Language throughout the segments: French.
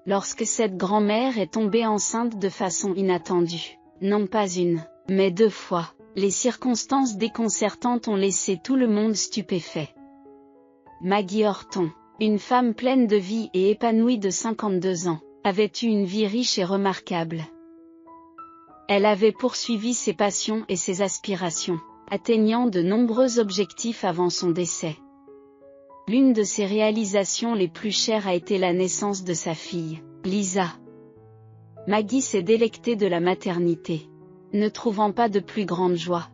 lorsque cette grand-mère est tombée enceinte de façon inattendue. Non pas une, mais 2 fois. Les circonstances déconcertantes ont laissé tout le monde stupéfait. Maggie Horton, une femme pleine de vie et épanouie de 52 ans, avait eu une vie riche et remarquable. Elle avait poursuivi ses passions et ses aspirations, atteignant de nombreux objectifs avant son décès. L'une de ses réalisations les plus chères a été la naissance de sa fille, Lisa. Maggie s'est délectée de la maternité, ne trouvant pas de plus grande joie.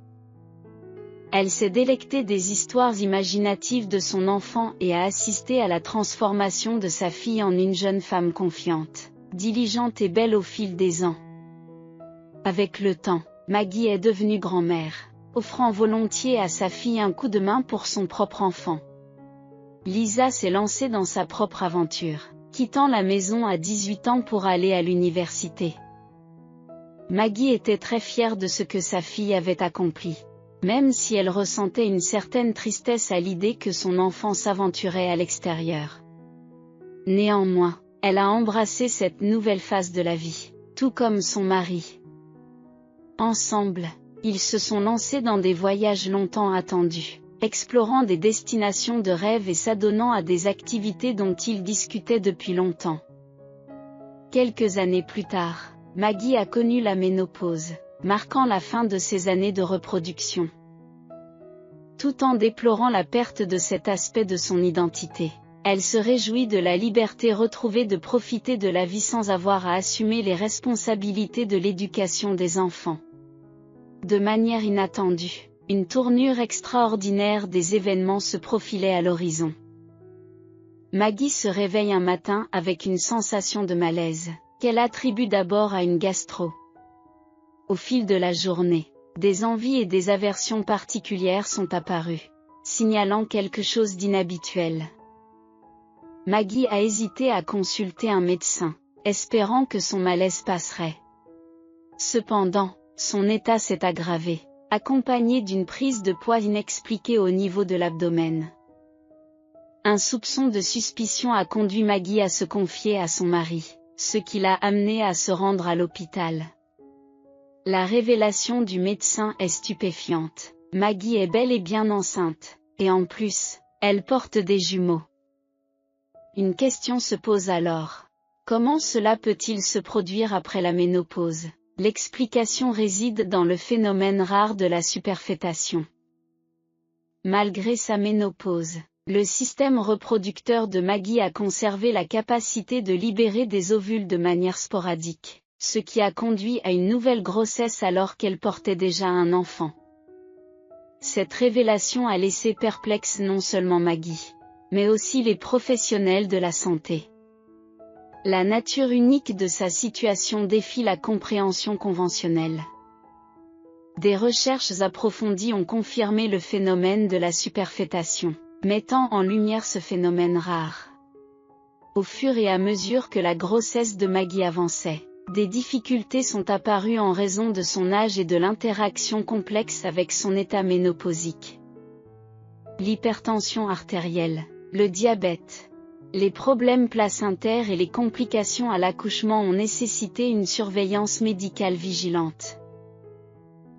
Elle s'est délectée des histoires imaginatives de son enfant et a assisté à la transformation de sa fille en une jeune femme confiante, diligente et belle au fil des ans. Avec le temps, Maggie est devenue grand-mère, offrant volontiers à sa fille un coup de main pour son propre enfant. Lisa s'est lancée dans sa propre aventure, quittant la maison à 18 ans pour aller à l'université. Maggie était très fière de ce que sa fille avait accompli, même si elle ressentait une certaine tristesse à l'idée que son enfant s'aventurait à l'extérieur. Néanmoins, elle a embrassé cette nouvelle phase de la vie, tout comme son mari. Ensemble, ils se sont lancés dans des voyages longtemps attendus, explorant des destinations de rêve et s'adonnant à des activités dont ils discutaient depuis longtemps. Quelques années plus tard, Maggie a connu la ménopause, marquant la fin de ses années de reproduction. Tout en déplorant la perte de cet aspect de son identité, elle se réjouit de la liberté retrouvée de profiter de la vie sans avoir à assumer les responsabilités de l'éducation des enfants. De manière inattendue, une tournure extraordinaire des événements se profilait à l'horizon. Maggie se réveille un matin avec une sensation de malaise, qu'elle attribue d'abord à une gastro. Au fil de la journée, des envies et des aversions particulières sont apparues, signalant quelque chose d'inhabituel. Maggie a hésité à consulter un médecin, espérant que son malaise passerait. Cependant, son état s'est aggravé, accompagné d'une prise de poids inexpliquée au niveau de l'abdomen. Un soupçon de suspicion a conduit Maggie à se confier à son mari, ce qui l'a amené à se rendre à l'hôpital. La révélation du médecin est stupéfiante. Maggie est bel et bien enceinte, et en plus, elle porte des jumeaux. Une question se pose alors. Comment cela peut-il se produire après la ménopause? L'explication réside dans le phénomène rare de la superfétation. Malgré sa ménopause, le système reproducteur de Maggie a conservé la capacité de libérer des ovules de manière sporadique, ce qui a conduit à une nouvelle grossesse alors qu'elle portait déjà un enfant. Cette révélation a laissé perplexe non seulement Maggie, mais aussi les professionnels de la santé. La nature unique de sa situation défie la compréhension conventionnelle. Des recherches approfondies ont confirmé le phénomène de la superfétation, mettant en lumière ce phénomène rare. Au fur et à mesure que la grossesse de Maggie avançait, des difficultés sont apparues en raison de son âge et de l'interaction complexe avec son état ménopausique. L'hypertension artérielle, le diabète, les problèmes placentaires et les complications à l'accouchement ont nécessité une surveillance médicale vigilante.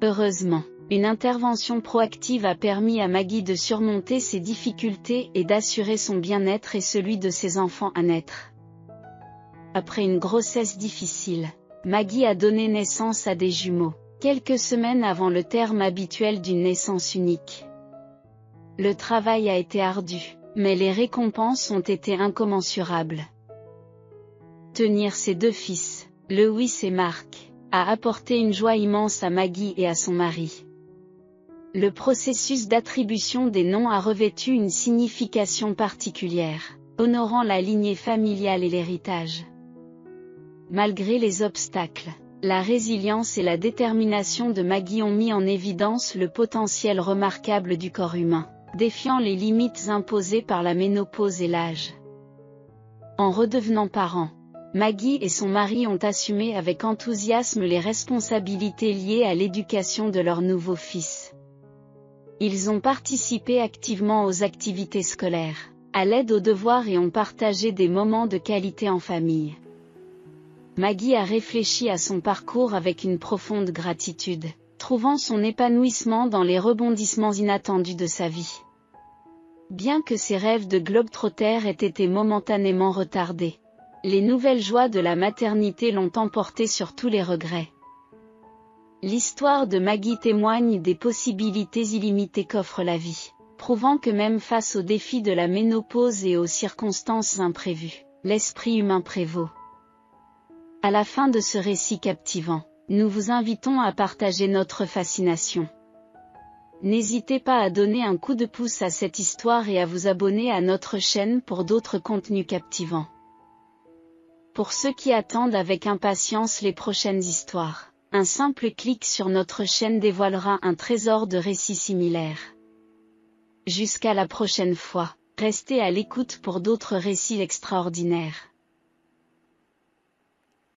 Heureusement, une intervention proactive a permis à Maggie de surmonter ces difficultés et d'assurer son bien-être et celui de ses enfants à naître. Après une grossesse difficile, Maggie a donné naissance à des jumeaux, quelques semaines avant le terme habituel d'une naissance unique. Le travail a été ardu, mais les récompenses ont été incommensurables. Tenir ses 2 fils, Lewis et Mark, a apporté une joie immense à Maggie et à son mari. Le processus d'attribution des noms a revêtu une signification particulière, honorant la lignée familiale et l'héritage. Malgré les obstacles, la résilience et la détermination de Maggie ont mis en évidence le potentiel remarquable du corps humain, défiant les limites imposées par la ménopause et l'âge. En redevenant parents, Maggie et son mari ont assumé avec enthousiasme les responsabilités liées à l'éducation de leur nouveau fils. Ils ont participé activement aux activités scolaires, à l'aide aux devoirs et ont partagé des moments de qualité en famille. Maggie a réfléchi à son parcours avec une profonde gratitude, trouvant son épanouissement dans les rebondissements inattendus de sa vie. Bien que ses rêves de globe-trotter aient été momentanément retardés, les nouvelles joies de la maternité l'ont emporté sur tous les regrets. L'histoire de Maggie témoigne des possibilités illimitées qu'offre la vie, prouvant que même face aux défis de la ménopause et aux circonstances imprévues, l'esprit humain prévaut. À la fin de ce récit captivant, nous vous invitons à partager notre fascination. N'hésitez pas à donner un coup de pouce à cette histoire et à vous abonner à notre chaîne pour d'autres contenus captivants. Pour ceux qui attendent avec impatience les prochaines histoires, un simple clic sur notre chaîne dévoilera un trésor de récits similaires. Jusqu'à la prochaine fois, restez à l'écoute pour d'autres récits extraordinaires.